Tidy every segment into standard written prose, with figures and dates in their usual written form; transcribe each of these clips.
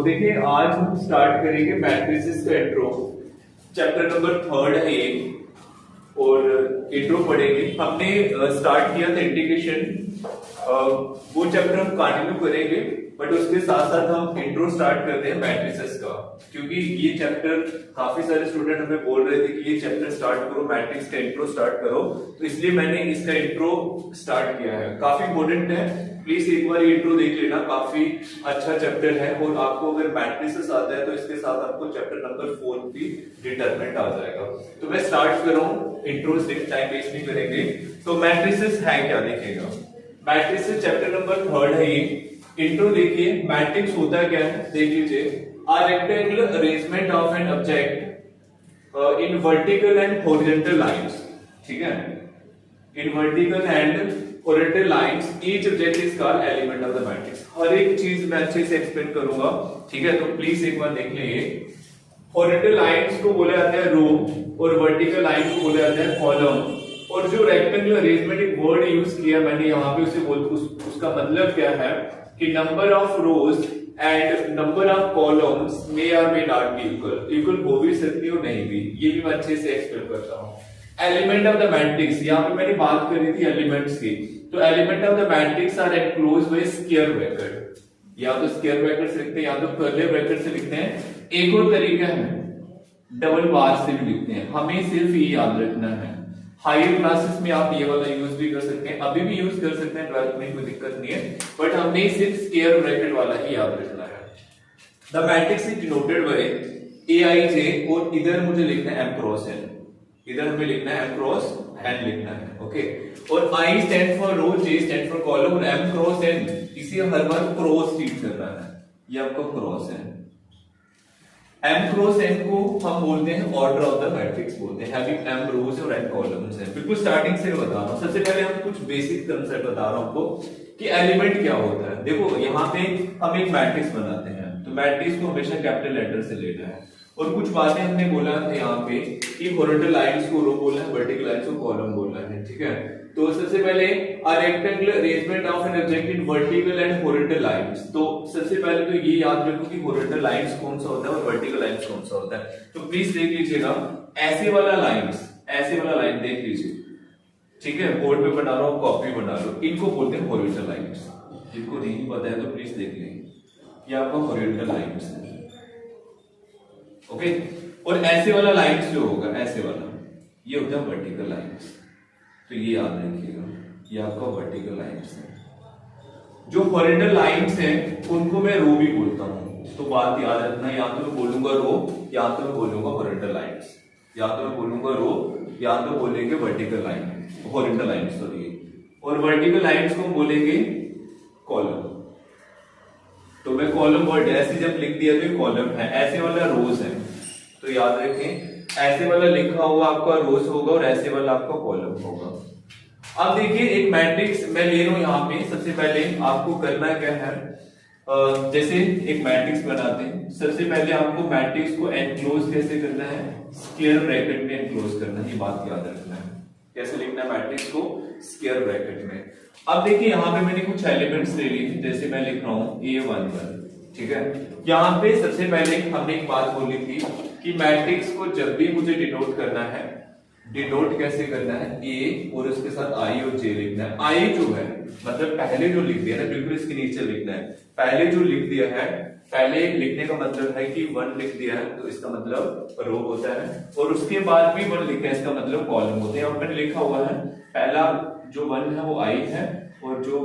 देखिए आज हम स्टार्ट करेंगे मैट्रिसेस का इंट्रो। चैप्टर नंबर 3 है ये और इंट्रो पढ़ेंगे। हमने स्टार्ट किया था इंटीग्रेशन, वो चैप्टर हम कंटिन्यू करेंगे, बट उसके साथ साथ हम इंट्रो स्टार्ट करते हैं मैट्रिसेस का, क्योंकि ये चैप्टर काफी सारे स्टूडेंट हमें बोल रहे थे कि ये चैप्टर स्टार्ट करो, मैट्रिक्स का इंट्रो स्टार्ट करो, तो इसलिए मैंने इसका इंट्रो स्टार्ट किया है। काफी इंपॉर्टेंट है, प्लीज एक बार ये इंट्रो देख लेना, काफी अच्छा चैप्टर है। और आपको अगर मैट्रिसेस आता है तो इसके साथ आपको चैप्टर नंबर 4 भी डिटरमिनेंट आ जाएगा। तो मैं स्टार्ट कर रहा हूँ, इंट्रो से टाइम वेस्ट नहीं करेंगे। तो मैट्रिसेस है क्या देखिएगा, मैट्रिसेस चैप्टर नंबर 3 है ये। इंट्रो देखिए, मैट्रिक्स होता क्या है देख लीजिए। A rectangular arrangement of an object in vertical and horizontal lines, ठीक है, in vertical and horizontal lines each object is called element of the matrix। हर एक चीज मैं अच्छे से एक्सप्लेन करूंगा, ठीक है, तो प्लीज एक बार देख लीजिए। हॉरिजॉन्टल लाइंस को बोला जाता है रो और वर्टिकल लाइन को बोला जाता है कॉलम। और जो रेक्टेंगुलर अरेंजमेंट एक वर्ड यूज किया मैंने यहाँ पे, उसे उसका मतलब क्या है कि number of rows and number of columns may or may not be equal हो भी सकती हो नहीं भी, ये भी मैं अच्छे से एक्सप्लेन करता हूँ। एलिमेंट ऑफ द मैट्रिक्स, यहाँ पे मैंने बात करी थी एलिमेंट्स की, तो element of the matrix are enclosed by square bracket, या तो स्क्वायर ब्रैकेट से लिखते हैं या तो कर्ली ब्रैकेट से लिखते हैं। एक और तरीका है डबल बार से भी लिखते हैं, हमें सिर्फ ये याद रखना है। हायर क्लासेस में आप ये वाला यूज भी कर सकते हैं, अभी भी यूज कर सकते हैं, 12th में कोई दिक्कत नहीं है, बट हमने सिर्फ स्क्वायर ब्रैकेट वाला ही याद रखना है। The matrix is denoted by Aij, और इधर मुझे लिखना है M क्रॉस N, इधर हमें लिखना है M क्रॉस N लिखना है, ओके। और I stand for row, J stand for column, और M क्रॉस N इसे हर बार क्रॉस ट्रीट करना है, ये आपको क्रॉस है। M क्रॉस N को हम बोलते हैं ऑर्डर ऑफ द मैट्रिक्स बोलते हैं, हैविंग M रोज और N कॉलम्स है। बिल्कुल स्टार्टिंग से बता रहा हूं, सबसे पहले हम कुछ बेसिक कांसेप्ट बता रहा हूं आपको कि एलिमेंट क्या होता है। देखो यहाँ पे हम एक मैट्रिक्स बनाते हैं, तो मैट्रिक्स को हमेशा कैपिटल लेटर से लेना है। और कुछ बातें हमने बोला था यहाँ पे कि हॉरिजॉन्टल लाइंस को रो बोलना है, वर्टिकल लाइंस को कॉलम बोलना है, ठीक है। तो सबसे पहले a rectangular arrangement of an object in vertical and horizontal lines, तो सबसे पहले तो ये याद रखो कि horizontal lines कौन सा होता है और vertical lines कौन सा होता है। तो प्लीज देख लीजिएगा, ऐसे वाला लाइन देख लीजिए, ठीक है, बोर्ड पे बना लो, कॉपी बना लो, इनको बोलते हैं horizontal lines। जिनको नहीं पता है तो प्लीज देख लें, ये आपका horizontal lines है, ओके। और ऐसे वाला लाइंस जो होगा, ऐसे वाला, ये होता है वर्टिकल लाइंस, तो ये याद रखिएगा, ये आपका वर्टिकल लाइंस है। जो हॉरिजॉन्टल लाइंस हैं उनको मैं रो भी बोलता हूं, तो बात याद रखना, या तो मैं बोलूंगा रो या तो मैं बोलूंगा हॉरिजॉन्टल लाइंस, या तो मैं बोलूंगा रो या तो बोलेंगे vertical line, horizontal lines sorry, और वर्टिकल लाइंस को बोलेंगे कॉलम। तो मैं कॉलम वर्ड ऐसे जब लिख दिया तो कॉलम है, ऐसे वाला रोज है, तो याद रखें ऐसे वाला लिखा हुआ आपका रोज होगा और ऐसे वाला आपका कॉलम होगा। अब देखिए एक मैट्रिक्स मैं ले रहा हूं यहाँ पे, सबसे पहले आपको करना क्या है, जैसे एक मैट्रिक्स बनाते हैं, सबसे पहले आपको मैट्रिक्स को एनक्लोज कैसे करना है, स्क्वायर ब्रैकेट में एनक्लोज करना है, ये बात याद रखना है। कैसे लिखना है मैट्रिक्स को, स्क्वायर ब्रैकेट में। अब देखिए यहाँ पे मैंने कुछ एलिमेंट्स ले लिए, जैसे मैं लिख रहा हूँ A11, ठीक है। यहाँ पे सबसे पहले हमने एक बात बोली थी कि मैट्रिक्स को जब भी मुझे डिनोट करना है, डिनोट कैसे करना है, A और उसके साथ I और J लिखना है। I जो है मतलब पहले जो लिख दिया ना, बिल्कुल इसके नीचे लिखना है, पहले जो लिख दिया है, पहले लिखने का मतलब है कि 1 लिख दिया है तो इसका मतलब रो होता है, और उसके बाद भी 1 लिखा है इसका मतलब कॉलम होते हैं। और मैंने लिखा हुआ है पहला जो 1 है वो I है और जो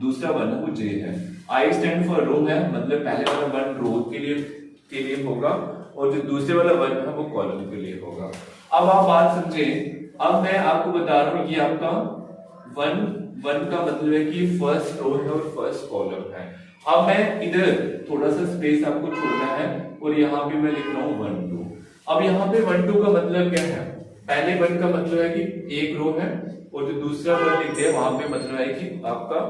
दूसरा 1 है वो J है। I स्टैंड फॉर रो है, मतलब पहले वाला 1 रो के लिए होगा और जो दूसरे वाला 1 है वो कॉलम के लिए होगा। अब आप बात समझे, अब मैं आपको बता रहा हूँ, ये आपका 1 का मतलब है कि फर्स्ट रो है और फर्स्ट कॉलम है। अब मैं इधर थोड़ा सा स्पेस आपको छोड़ना है और यहाँ पे मैं लिख रहा हूँ 1 2। अब यहाँ पे 1 2 का मतलब क्या है, पहले 1 का मतलब है कि एक रो है और जो दूसरा 1 लिख दिया वहां पे मतलब है कि आपका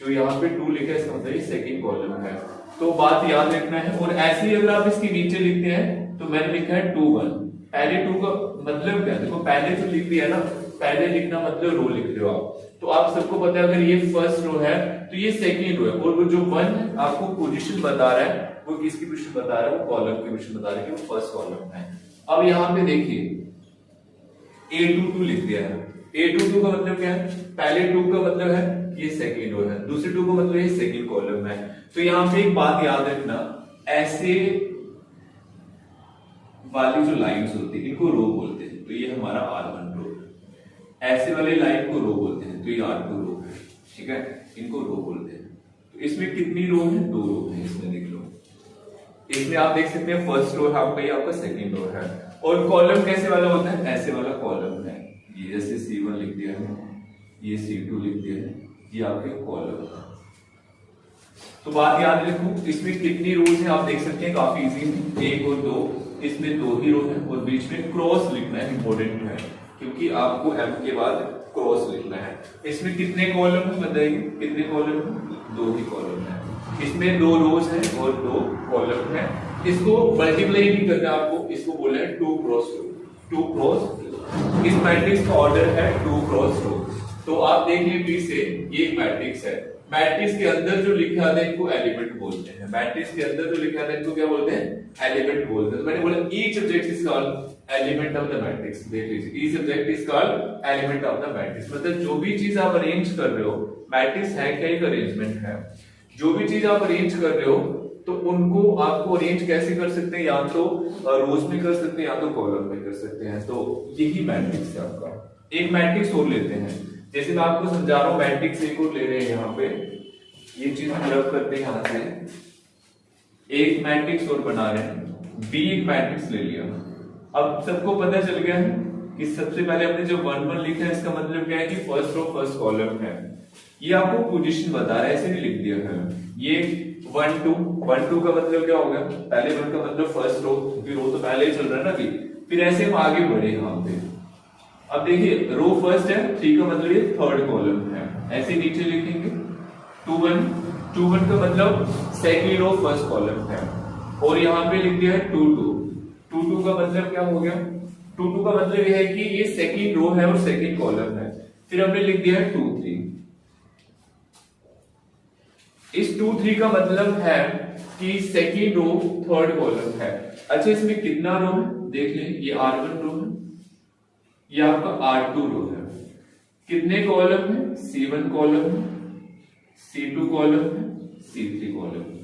जो यहाँ पे 2 लिखा है इसका मतलब सेकंड कॉलम है, तो बात याद रखना है। और ऐसे ही अगर आप इसके नीचे लिखते हैं तो मैंने लिखा है 2 1, पहले 2 का मतलब क्या, देखो पहले तो लिख दिया ना, पहले लिखना मतलब रो लिख रहे हो आप, तो आप सबको पता है अगर ये फर्स्ट रो है तो ये सेकंड रो है, और वो जो 1 आपको पोजीशन बता रहा है वो किसकी पोजीशन बता रहा है, वो कॉलम की पोजीशन बता रहा है कि वो फर्स्ट कॉलम है। अब यहाँ पे देखिए A22 लिख दिया है। A22 का मतलब क्या है, पहले 2 का मतलब है ये सेकंड रो है, दूसरे 2 का मतलब ये सेकंड कॉलम है। तो यहाँ पे एक बात याद रखना, ऐसे वाली जो लाइंस होती है इनको रो बोलते हैं, तो ये हमारा R1 रो है। ऐसे वाले लाइन को रो बोलते हैं, तो ये R2 रो है, ठीक है, इनको रो बोलते हैं। तो इसमें कितनी रो है, 2 रो है, इसमें देख लो। इसमें आप देख सकते हैं फर्स्ट रो है आपका, ये आपका सेकंड रो है। और कॉलम कैसे वाला होता है, ऐसे वाला कॉलम है। ये जैसे C1 लिख दिया है, ये C2 लिख दिया है, ये आपके कॉलम है। तो बात याद रखो, इसमें कितनी रोज है आप देख सकते हैं, काफी इजी है, 1 और 2, इसमें 2 ही रो है और बीच में क्रॉस लिखना है, इंपॉर्टेंट है क्योंकि आपको M के बाद क्रॉस लिखना है। इसमें कितने कॉलम है बताइए, कितने कॉलम है, 2 ही कॉलम है। इसमें 2 रोज है और 2 कॉलम है। इसको मल्टीप्लाई नहीं करना आपको, इसको बोलना है 2 क्रॉस 2, 2 क्रॉस 2। इस मैट्रिक्स का ऑर्डर है 2 क्रॉस 2। तो आप देखिए बी से, ये एक मैट्रिक्स है, मैट्रिक्स के अंदर जो लिखा आता है इनको एलिमेंट बोलते हैं। मैट्रिक्स के अंदर जो लिखा आता है इनको क्या बोलते हैं, एलिमेंट बोलते हैं। तो मैंने बोला each object is called element of the matrix. देख लीजिए, each object is called element of the matrix. मतलब जो भी चीज आप अरेंज कर रहे हो, मैट्रिक्स है क्या, एक अरेंजमेंट है। जो भी चीज आप अरेंज कर रहे हो तो उनको आपको अरेंज कैसे कर सकते हैं, या तो रोज में कर सकते हैं या तो कॉलम में कर सकते हैं। तो यही मैट्रिक्स है आपका। एक मैट्रिक्स और लेते हैं, जैसे मैं आपको समझा रहा हूं, मैट्रिक्स एक और ले रहे हैं, यहाँ पे ये चीज रब करते हैं, यहां से एक मैट्रिक्स और बना रहे हैं, बी एक मैट्रिक्स ले लिया। अब सबको पता चल गया है कि सबसे पहले हमने जो 1 1 लिखा है, इसका मतलब क्या है कि फर्स्ट रो फर्स्ट कॉलम है। ये आपको पोजीशन बता रहा है, ऐसे नहीं लिख दिया है। ये 1 2 1 2 का मतलब क्या होगा, पहले 1 का मतलब फर्स्ट रो, क्योंकि रो तो पहले ही चल रहा है ना अभी। फिर ऐसे हम आगे बढ़े यहाँ पे, अब देखिए रो फर्स्ट है, 3 का मतलब ये थर्ड कॉलम है, ऐसे नीचे लिखेंगे 2 1 2 1 का मतलब सेकंड रो फर्स्ट कॉलम है। और यहाँ पे लिख दिया है 2 2 2 2 का मतलब क्या हो गया, 2 2 का मतलब यह है कि ये सेकंड रो है और सेकंड कॉलम है। फिर हमने लिख दिया है 2 3। इस 2 3 का मतलब है कि सेकंड रो थर्ड कॉलम है। अच्छा, इसमें कितना रो है देख लें, ये R1 रो है, ये आपका R2 रो है। कितने कॉलम है, C1 कॉलम है, C2 कॉलम है, C3 कॉलम है।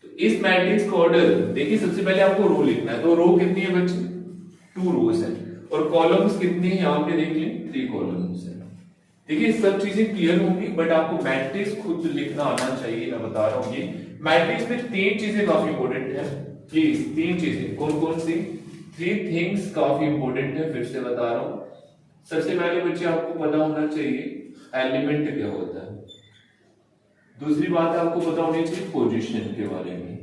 तो इस मैट्रिक्स का ऑर्डर देखिए, सबसे पहले आपको रो लिखना है। तो रो कितनी है बच्चे, 2 रोज है, और कॉलम्स कितने हैं यहाँ पे देख लें, 3 कॉलम्स है। देखिए सब चीजें क्लियर होंगी, बट आपको मैट्रिक्स खुद लिखना आना चाहिए। मैं बता रहा हूँ, ये मैट्रिक्स में 3 चीजें काफी इंपॉर्टेंट है प्लीज। 3 चीजें कौन कौन सी, 3 थिंग्स काफी इंपॉर्टेंट है, फिर से बता रहा हूं। सबसे पहले बच्चे आपको पता होना चाहिए एलिमेंट क्या होता है। दूसरी बात आपको पता होनी चाहिए पोजीशन के बारे में।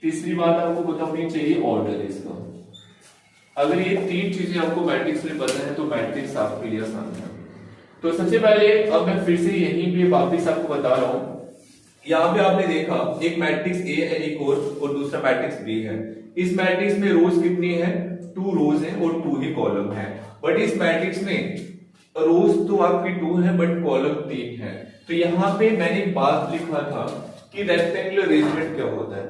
तीसरी बात आपको पता होनी चाहिए ऑर्डर इसका। अगर ये 3 चीजें आपको मैट्रिक्स में पता है तो मैट्रिक्स आपके लिए आसान है। तो सबसे पहले अब मैं फिर से यहीं पे वापिस आपको बता रहा हूं, यहाँ पे आपने देखा एक मैट्रिक्स ए है एक और दूसरा मैट्रिक्स बी है। इस मैट्रिक्स में रोज कितनी है, 2 रोज है और 2 ही कॉलम है। बट इस मैट्रिक्स में रोज तो आपकी 2 है बट कॉलम 3 है। तो यहाँ पे मैंने एक बात लिखा था कि रेक्टेंगुलर अरेंजमेंट क्या होता है,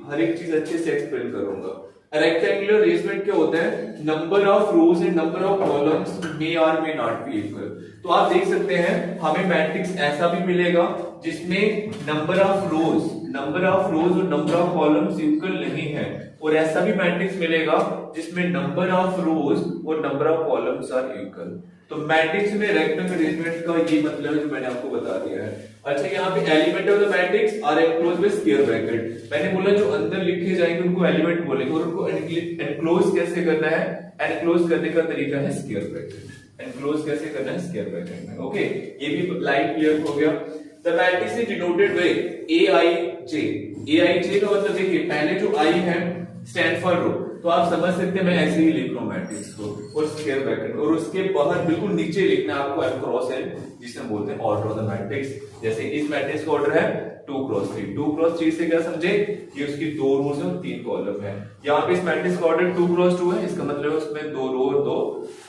हर एक चीज अच्छे से एक्सप्लेन करूंगा। रेक्टेंगुलर अरेंजमेंट क्या होता है, number of rows and number of columns may or may not be equal. तो आप देख सकते हैं हमें मैट्रिक्स ऐसा भी मिलेगा जिसमें नंबर ऑफ रोज और नंबर ऑफ कॉलम्स इक्वल नहीं है, और ऐसा भी मैट्रिक्स मिलेगा जिसमें नंबर ऑफ रोज और number of columns are equal. तो मैट्रिक्स में रेक्टेंगुलर अरेंजमेंट का ये मतलब है जो मैंने आपको बता दिया है। अच्छा, यहाँ पे element of the matrix are enclose with square bracket. मैंने बोला जो अंदर लिखे जाएंगे उनको एलिमेंट बोलेंगे, और उनको एनक्लोज कैसे करना है, एनक्लोज करने का तरीका है स्क्वायर ब्रैकेट। एनक्लोज कैसे करना है, स्क्वायर ब्रैकेट में। ओके, ये भी लाइन क्लियर हो गया। The matrix is denoted by aij। aij का मतलब देखिए पहले जो i है स्टैंड फॉर रो, तो आप समझ सकते हैं मैं ऐसे ही लिख रहा हूं मैट्रिक्स को, और स्क्वायर ब्रैकेट, और उसके बाहर बिल्कुल नीचे लिखना है आपको m क्रॉस n, जिसे हम बोलते हैं ऑर्डर ऑफ द मैट्रिक्स। जैसे इस मैट्रिक्स का ऑर्डर है 2 क्रॉस 3। 2 क्रॉस 3 से क्या समझे, ये उसकी 2 रोज है और 3 कॉलम है। यहाँ पे इस मैट्रिक्स का ऑर्डर 2 क्रॉस 2 है, इसका मतलब उसमें 2 रो और 2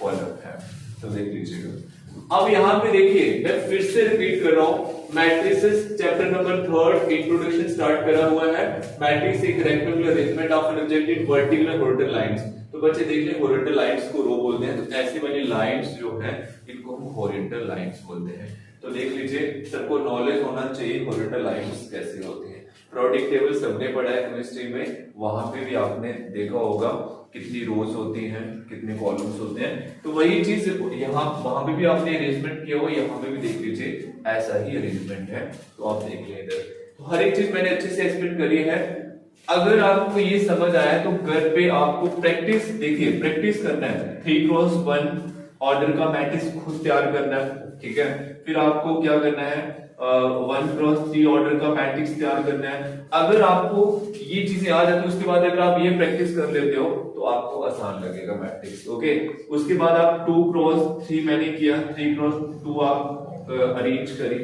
कॉलम है। तो देख लीजिएगा। अब यहाँ पे देखिए मैं फिर से रिपीट कर रहा हूँ, matrices chapter number 3 introduction start करा हुआ है। मैट्रिक्स एक rectangular arrangement of projected vertical and horizontal lines. तो बच्चे देख लें, हॉरिजॉन्टल लाइंस को रो बोलते हैं, तो ऐसी वाली लाइंस जो है इनको हम हॉरिजॉन्टल लाइंस बोलते हैं। तो देख लीजिए, सबको नॉलेज होना चाहिए हॉरिजॉन्टल लाइंस कैसे होती है। प्रोडक्ट टेबल सबने पढ़ा है केमिस्ट्री में, वहां पे भी आपने देखा होगा कितनी रोज होती हैं, कितने कॉलम्स होते हैं। तो वही चीज यहाँ वहां पे भी आपने अरेंजमेंट किया हो, यहाँ पे भी देख लीजिए ऐसा ही अरेंजमेंट है। तो आप देख लें इधर, तो हर एक चीज मैंने अच्छे से एक्सप्लेन करी है। अगर आपको ये समझ आया तो घर पे आपको प्रैक्टिस, देखिए प्रैक्टिस करना है। 3x1 ऑर्डर का मैट्रिक्स खुद तैयार करना है, ठीक है। फिर आपको क्या करना है, 1x3 ऑर्डर का मैट्रिक्स तैयार करना है। अगर आपको ये चीजें आ जाती है, उसके बाद अगर आप ये प्रैक्टिस कर लेते हो तो आपको आसान लगेगा मैट्रिक्स, ओके। उसके बाद आप 2x3 मैंने किया, 3x2 आप अरेंज करें।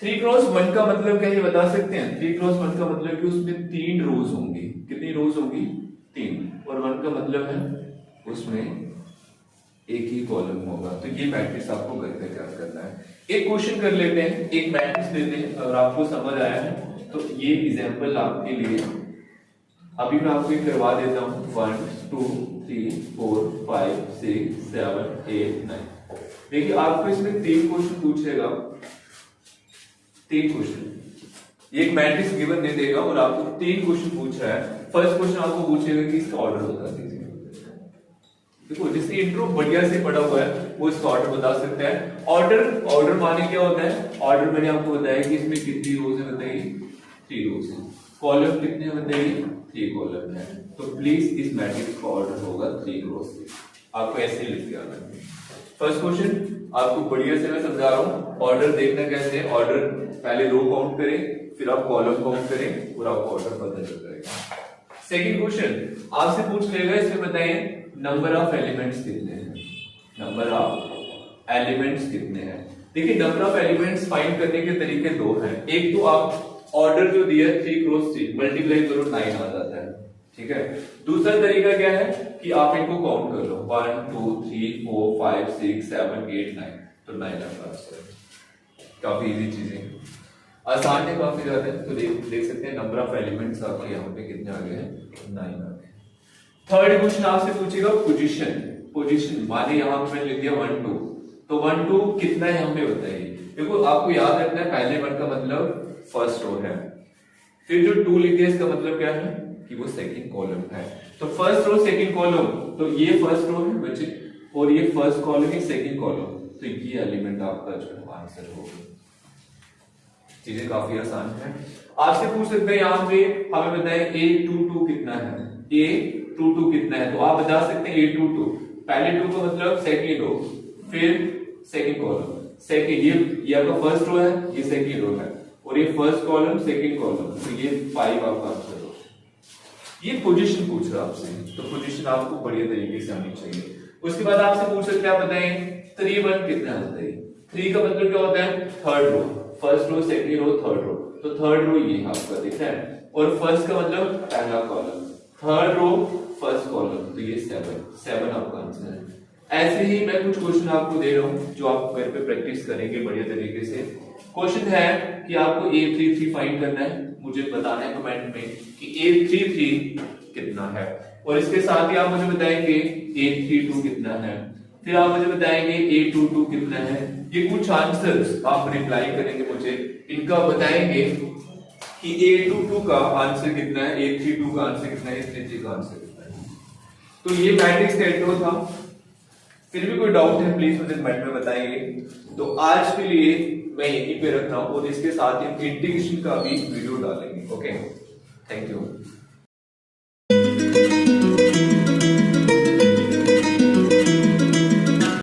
3x1 का मतलब क्या, ये बता सकते हैं? 3x1 का मतलब कि उसमें 3 रोज होंगी। कितनी रोज होंगी? 3। और 1 का मतलब है उसमें एक ही कॉलम होगा। तो ये मैट्रिक्स आपको घर पे तैयार करना है। एक क्वेश्चन कर लेते हैं, एक मैट्रिक्स देते हैं, अगर आपको समझ आया है तो ये एग्जांपल आपके लिए अभी मैं आपको करवा देता हूं। 1 2 3 4 5 6 7 8 9। देखिए आपको इसमें 3 क्वेश्चन पूछेगा, 3 क्वेश्चन। ये एक मैट्रिक्स गिवन दे देगा और आपको 3 क्वेश्चन पूछ रहा है। फर्स्ट क्वेश्चन आपको पूछेगा कि इसका ऑर्डर बता दीजिए। देखो, जिसकी इंट्रो बढ़िया से पढ़ा हुआ है वो इसका ऑर्डर बता सकता है। ऑर्डर माने क्या होता है? ऑर्डर मैंने आपको बताया कि इसमें कितनी रोज है, बताइए 3 रोज है। कॉलम कितने हैं बताइए? 3 कॉलम है। तो प्लीज इस मैट्रिक्स का ऑर्डर होगा 3 रोज से। आपको ऐसे ही लिख के आना है। फर्स्ट क्वेश्चन आपको बढ़िया से मैं समझा रहा हूं। ऑर्डर देखना कैसे है, ऑर्डर पहले रो काउंट करें, फिर आप कॉलम काउंट करें और आपको ऑर्डर पता चल जाएगा। सेकंड क्वेश्चन आपसे पूछ लेगा, इसमें बताइए नंबर ऑफ एलिमेंट्स कितने हैं। नंबर ऑफ एलिमेंट्स कितने हैं? देखिए, नंबर ऑफ एलिमेंट्स फाइंड करने के तरीके 2 हैं। एक तो आप ऑर्डर जो दिया 3x3 मल्टीप्लाई करो 9 आ जाता है, ठीक है। दूसरा तरीका क्या है कि आप इनको काउंट कर लो, 1 2 3 4 5 6 7 8 9। तो 9 आपका आंसर है। काफी इजी चीजें, आसान है काफी ज्यादा। तो देख सकते हैं नंबर ऑफ एलिमेंट्स आपके यहाँ पे कितने आ गए हैं? 9 आ गए। थर्ड क्वेश्चन आपसे पूछेगा पोजीशन माने यहाँ पे मैंने लिख दिया 1 2। तो 1 2 कितना है यहाँ पे बताइए। देखो, आपको याद रखना है पहले 1 का मतलब फर्स्ट रो है, फिर जो 2 लिख दिया इसका मतलब क्या है कि वो सेकंड कॉलम है। तो फर्स्ट रो सेकंड कॉलम, तो ये फर्स्ट रो है बच्चे और ये फर्स्ट कॉलम है सेकंड कॉलम। तो ये एलिमेंट आपका जो आंसर होगा। चीजें काफी आसान है। आपसे पूछ सकते हैं यहाँ पे हमें बताएं A22 कितना है, A22 कितना है। तो आप बता सकते हैं A22 पहले 2 का मतलब सेकंड रो, फिर सेकंड कॉलम, सेकंड ये आपका फर्स्ट रो है, ये सेकंड रो है और ये फर्स्ट कॉलम सेकंड कॉलम। तो ये 5 आपका आंसर हो। ये पोजीशन पूछ रहा है आपसे, तो पोजीशन आपको बढ़िया तरीके से आनी चाहिए। उसके बाद आपसे पूछ सकते हैं बताएं 3 1 कितना होता है। 3 का मतलब क्या होता है? Third row, first row second row third row. तो थर्ड रो ये आपका दिख रहा है और फर्स्ट का मतलब पहला column, third row first column. तो ये 7 आपका आंसर है। ऐसे ही मैं कुछ क्वेश्चन आपको दे रहा हूं जो आप घर पे प्रैक्टिस करेंगे बढ़िया तरीके से। क्वेश्चन है कि आपको A33 फाइंड करना है, मुझे बताना है कमेंट में कि A33 कितना है और इसके साथ ही आप मुझे बताएंगे A32 कितना है, फिर आप मुझे बताएंगे A22 कितना है। ये कुछ आंसर्स आप रिप्लाई करेंगे मुझे, इनका बताएंगे कि A22 का आंसर कितना है, A32 का आंसर कितना है, A33 का आंसर कितना है। तो ये मैट्रिक्स का इंट्रो था। फिर भी कोई डाउट है प्लीज मुझे कमेंट में बताइए। तो आज के लिए मैं यहीं पे रख रहा हूं और इसके साथ ही इंटीग्रेशन का भी वीडियो डालेंगे। Okay, thank you.